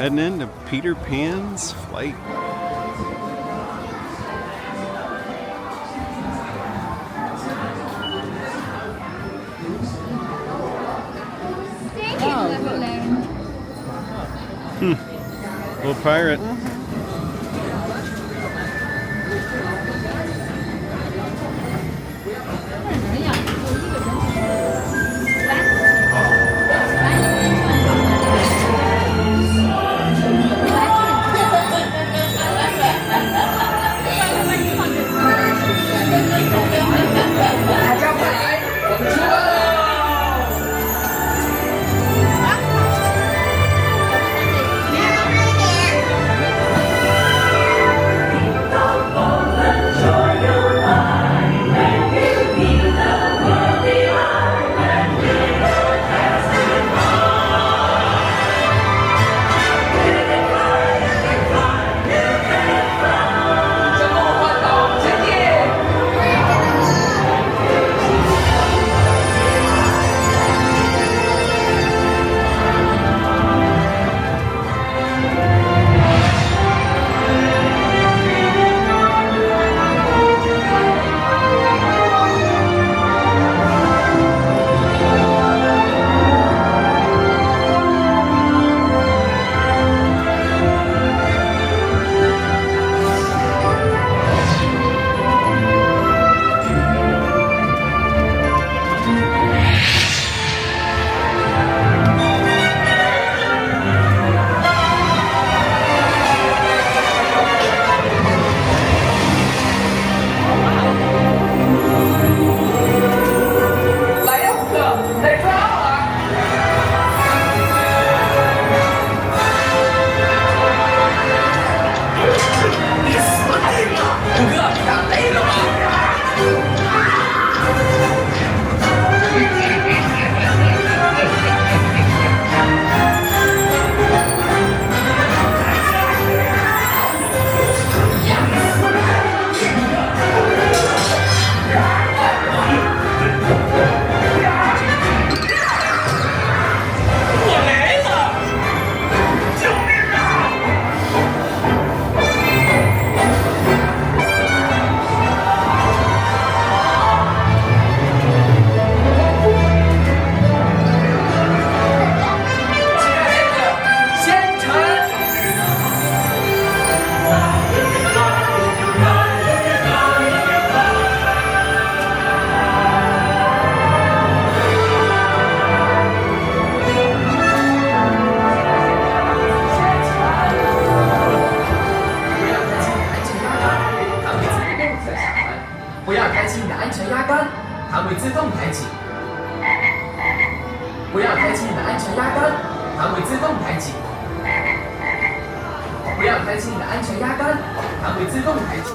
heading into Peter Pan's flight. Neverland. Little pirate.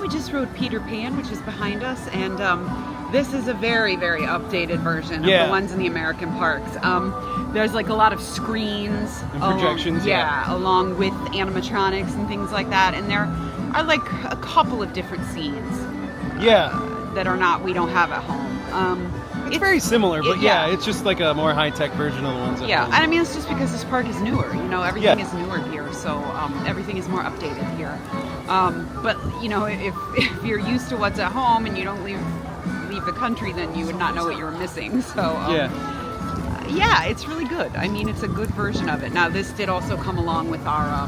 We just rode Peter Pan, which is behind us, and this is a very, very updated version of the ones in the American parks. There's like a lot of screens and projections, along with animatronics and things like that, and there are like a couple of different scenes that we don't have at home. It's very similar, but it's just like a more high-tech version of the ones at home. And I mean, it's just because this park is newer, you know, everything is newer here, so everything is more updated here. But, you know, if you're used to what's at home and you don't leave the country, then you would not know what you were missing, so it's really good. I mean, it's a good version of it. Now, this did also come along with our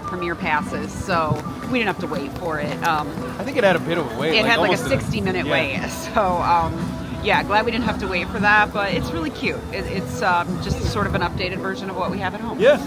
premiere passes, so we didn't have to wait for it. I think it had a bit of a wait. It had like a 60-minute wait, so glad we didn't have to wait for that, but it's really cute. It's just sort of an updated version of what we have at home. Yeah.